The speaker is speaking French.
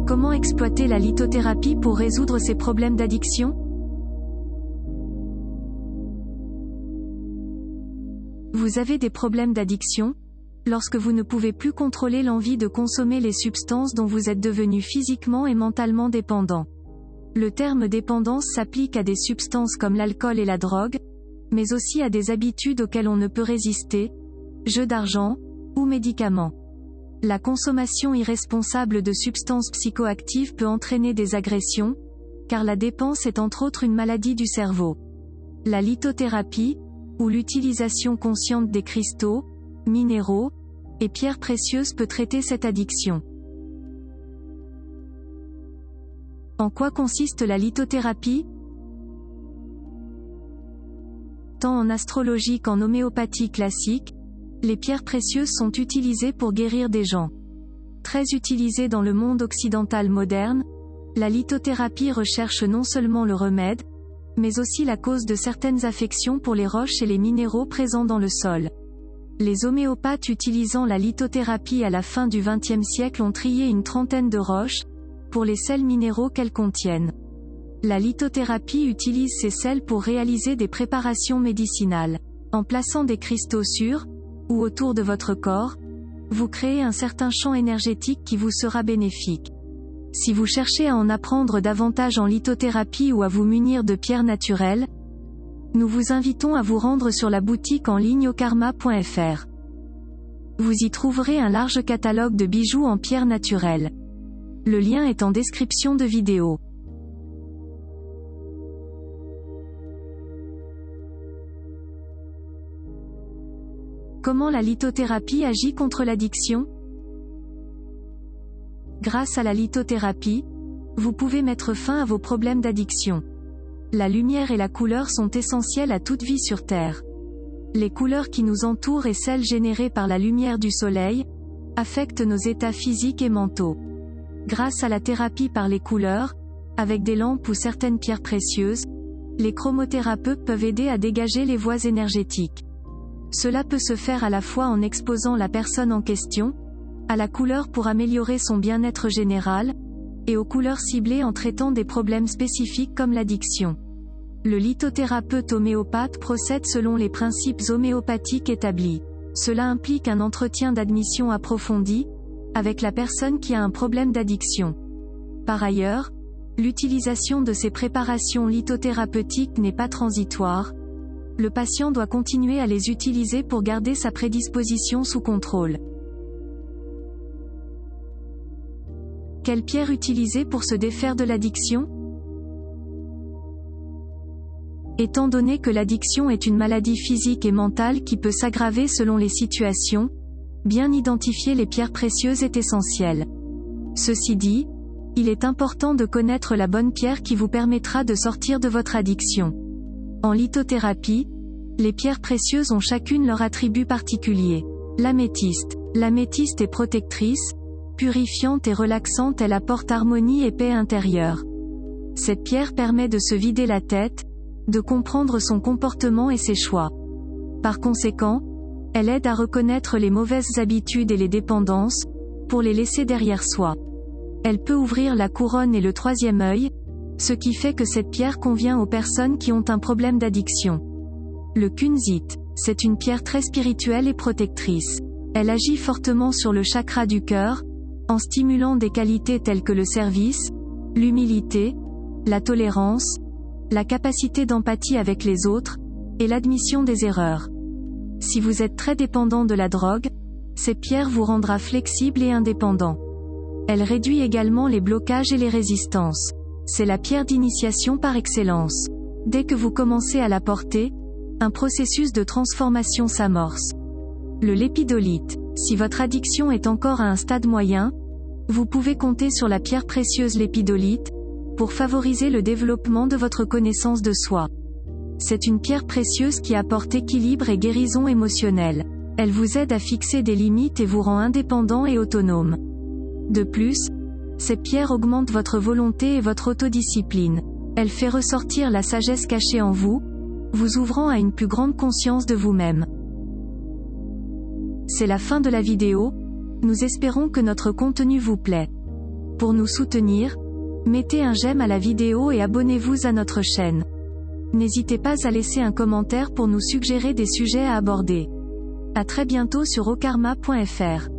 Comment exploiter la lithothérapie pour résoudre ces problèmes d'addiction? Vous avez des problèmes d'addiction? Lorsque vous ne pouvez plus contrôler l'envie de consommer les substances dont vous êtes devenu physiquement et mentalement dépendant. Le terme dépendance s'applique à des substances comme l'alcool et la drogue, mais aussi à des habitudes auxquelles on ne peut résister, jeux d'argent, ou médicaments. La consommation irresponsable de substances psychoactives peut entraîner des agressions, car la dépendance est entre autres une maladie du cerveau. La lithothérapie, ou l'utilisation consciente des cristaux, minéraux, et pierres précieuses peut traiter cette addiction. En quoi consiste la lithothérapie? Tant en astrologie qu'en homéopathie classique, les pierres précieuses sont utilisées pour guérir des gens. Très utilisée dans le monde occidental moderne, la lithothérapie recherche non seulement le remède, mais aussi la cause de certaines affections pour les roches et les minéraux présents dans le sol. Les homéopathes utilisant la lithothérapie à la fin du XXe siècle ont trié une trentaine de roches, pour les sels minéraux qu'elles contiennent. La lithothérapie utilise ces sels pour réaliser des préparations médicinales. En plaçant des cristaux sur, ou autour de votre corps, vous créez un certain champ énergétique qui vous sera bénéfique. Si vous cherchez à en apprendre davantage en lithothérapie ou à vous munir de pierres naturelles, nous vous invitons à vous rendre sur la boutique en ligne okarma.fr. Vous y trouverez un large catalogue de bijoux en pierres naturelles. Le lien est en description de vidéo. Comment la lithothérapie agit contre l'addiction? Grâce à la lithothérapie, vous pouvez mettre fin à vos problèmes d'addiction. La lumière et la couleur sont essentielles à toute vie sur Terre. Les couleurs qui nous entourent et celles générées par la lumière du soleil affectent nos états physiques et mentaux. Grâce à la thérapie par les couleurs, avec des lampes ou certaines pierres précieuses, les chromothérapeutes peuvent aider à dégager les voies énergétiques. Cela peut se faire à la fois en exposant la personne en question à la couleur pour améliorer son bien-être général, et aux couleurs ciblées en traitant des problèmes spécifiques comme l'addiction. Le lithothérapeute homéopathe procède selon les principes homéopathiques établis. Cela implique un entretien d'admission approfondi avec la personne qui a un problème d'addiction. Par ailleurs, l'utilisation de ces préparations lithothérapeutiques n'est pas transitoire. Le patient doit continuer à les utiliser pour garder sa prédisposition sous contrôle. Quelle pierre utiliser pour se défaire de l'addiction? Étant donné que l'addiction est une maladie physique et mentale qui peut s'aggraver selon les situations, bien identifier les pierres précieuses est essentiel. Ceci dit, il est important de connaître la bonne pierre qui vous permettra de sortir de votre addiction. En lithothérapie, les pierres précieuses ont chacune leur attribut particulier. L'améthyste. L'améthyste est protectrice, purifiante et relaxante, elle apporte harmonie et paix intérieure. Cette pierre permet de se vider la tête, de comprendre son comportement et ses choix. Par conséquent, elle aide à reconnaître les mauvaises habitudes et les dépendances, pour les laisser derrière soi. Elle peut ouvrir la couronne et le troisième œil, ce qui fait que cette pierre convient aux personnes qui ont un problème d'addiction. Le kunzite. C'est une pierre très spirituelle et protectrice. Elle agit fortement sur le chakra du cœur, en stimulant des qualités telles que le service, l'humilité, la tolérance, la capacité d'empathie avec les autres, et l'admission des erreurs. Si vous êtes très dépendant de la drogue, cette pierre vous rendra flexible et indépendant. Elle réduit également les blocages et les résistances. C'est la pierre d'initiation par excellence. Dès que vous commencez à la porter, un processus de transformation s'amorce. Le lépidolite. Si votre addiction est encore à un stade moyen, vous pouvez compter sur la pierre précieuse lépidolite, pour favoriser le développement de votre connaissance de soi. C'est une pierre précieuse qui apporte équilibre et guérison émotionnelle. Elle vous aide à fixer des limites et vous rend indépendant et autonome. De plus, cette pierre augmente votre volonté et votre autodiscipline. Elle fait ressortir la sagesse cachée en vous, vous ouvrant à une plus grande conscience de vous-même. C'est la fin de la vidéo, nous espérons que notre contenu vous plaît. Pour nous soutenir, mettez un j'aime à la vidéo et abonnez-vous à notre chaîne. N'hésitez pas à laisser un commentaire pour nous suggérer des sujets à aborder. À très bientôt sur okarma.fr.